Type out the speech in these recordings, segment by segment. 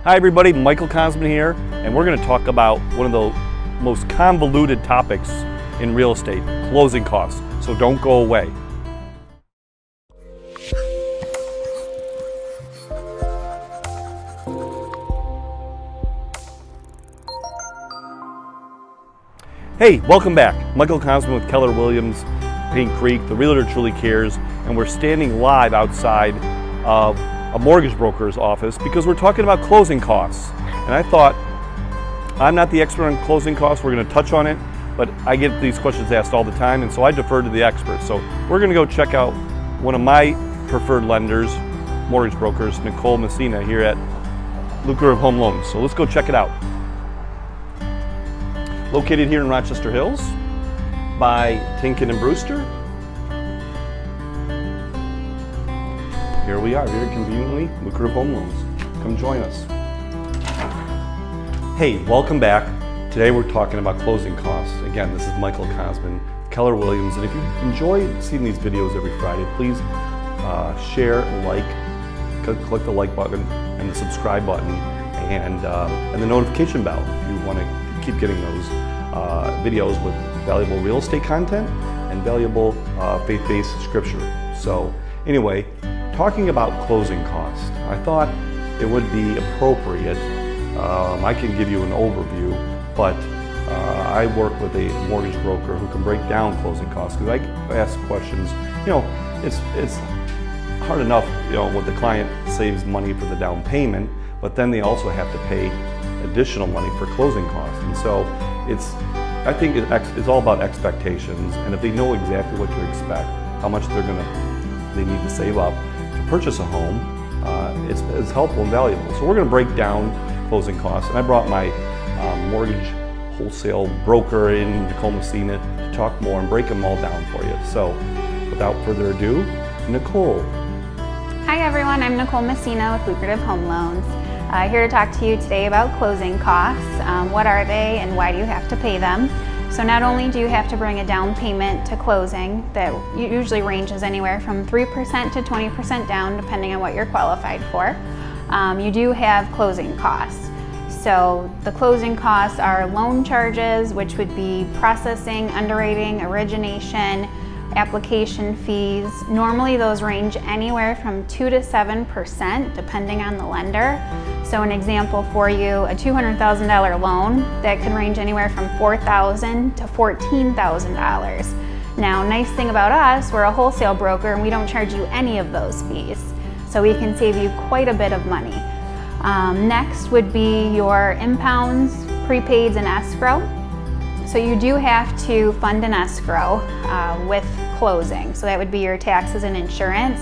Hi everybody, Michael Cosman here, and we're going to talk about one of the most convoluted topics in real estate, closing costs. So don't go away. Hey, welcome back. Michael Cosman with Keller Williams, Paint Creek, the Realtor Truly Cares, and we're standing live outside of a mortgage broker's office because we're talking about closing costs. And I thought, I'm not the expert on closing costs, we're going to touch on it, but I get these questions asked all the time, and so I defer to the experts. So we're going to go check out one of my preferred lenders, mortgage brokers, Nicole Messina here at Lucrative Home Loans. So let's go check it out. Located here in Rochester Hills by Tinkin and Brewster. Here we are, very conveniently, Lucrative Home Loans. Come join us. Hey, welcome back. Today we're talking about closing costs. Again, this is Michael Cosman, Keller Williams, and if you enjoy seeing these videos every Friday, please share, like, click the like button and the subscribe button and the notification bell if you want to keep getting those videos with valuable real estate content and valuable faith-based scripture. So anyway, talking about closing costs, I thought it would be appropriate. I can give you an overview, but I work with a mortgage broker who can break down closing costs because I ask questions. You know, it's hard enough, you know, when the client saves money for the down payment, but then they also have to pay additional money for closing costs. And so I think it's all about expectations, and if they know exactly what to expect, how much they need to save up to purchase a home, it's helpful and valuable. So we're going to break down closing costs, and I brought my mortgage wholesale broker in, Nicole Messina, to talk more and break them all down for you. So without further ado, Nicole. Hi everyone, I'm Nicole Messina with Lucrative Home Loans. Here to talk to you today about closing costs. What are they and why do you have to pay them? So not only do you have to bring a down payment to closing that usually ranges anywhere from 3% to 20% down depending on what you're qualified for, you do have closing costs. So the closing costs are loan charges, which would be processing, underwriting, origination, application fees. Normally those range anywhere from 2 to 7% depending on the lender. So an example for you, a $200,000 loan that can range anywhere from $4,000 to $14,000. Now, nice thing about us, we're a wholesale broker and we don't charge you any of those fees. So we can save you quite a bit of money. Next would be your impounds, prepaids, and escrow. So you do have to fund an escrow with closing. So that would be your taxes and insurance.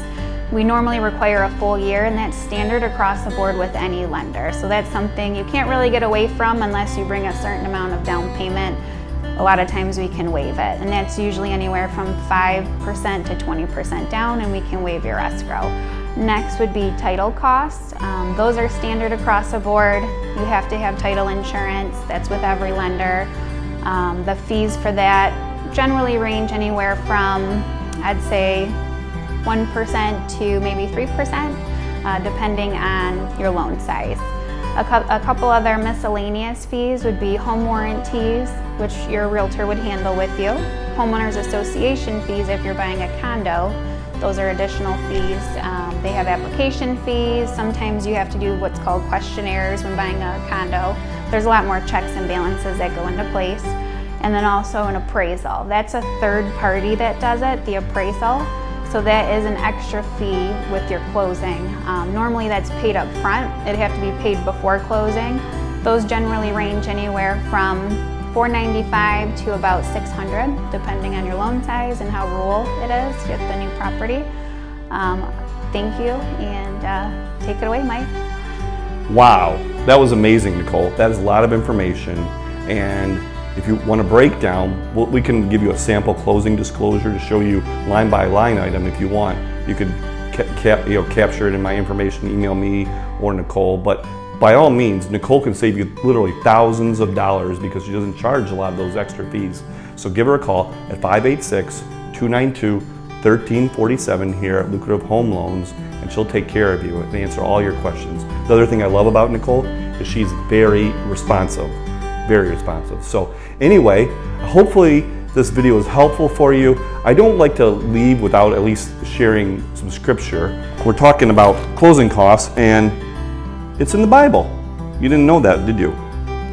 We normally require a full year, and that's standard across the board with any lender. So that's something you can't really get away from unless you bring a certain amount of down payment. A lot of times we can waive it, and that's usually anywhere from 5% to 20% down, and we can waive your escrow. Next would be title costs. Those are standard across the board. You have to have title insurance. That's with every lender. The fees for that generally range anywhere from, I'd say, 1% to maybe 3%, depending on your loan size. A couple other miscellaneous fees would be home warranties, which your realtor would handle with you. Homeowners association fees if you're buying a condo. Those are additional fees. They have application fees. Sometimes you have to do what's called questionnaires when buying a condo. There's a lot more checks and balances that go into place. And then also an appraisal. That's a third party that does it, the appraisal. So that is an extra fee with your closing. Normally that's paid up front. It'd have to be paid before closing. Those generally range anywhere from $495 to about $600, depending on your loan size and how rural it is with the new property. Thank you, and take it away, Mike. Wow, that was amazing, Nicole. That is a lot of information, and if you want to break down, we can give you a sample closing disclosure to show you line by line item if you want. You could capture it in my information, email me or Nicole, but by all means, Nicole can save you literally thousands of dollars because she doesn't charge a lot of those extra fees. So give her a call at 586-292-1347 here at Lucrative Home Loans, and she'll take care of you and answer all your questions. The other thing I love about Nicole is she's very responsive, very responsive. So anyway, hopefully this video is helpful for you. I don't like to leave without at least sharing some scripture. We're talking about closing costs, and it's in the Bible. You didn't know that, did you?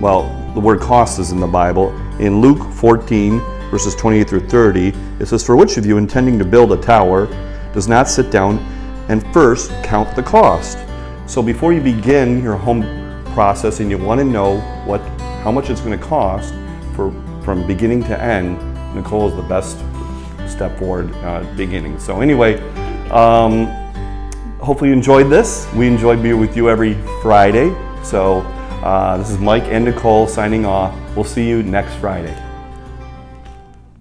Well, the word cost is in the Bible. In Luke 14, verses 28 through 30, it says, "For which of you intending to build a tower does not sit down and first count the cost?" So before you begin your home process and you want to know how much it's going to cost from beginning to end, Nicole is the best step forward beginning. So anyway, hopefully you enjoyed this. We enjoyed being with you every Friday. So this is Mike and Nicole signing off. We'll see you next Friday.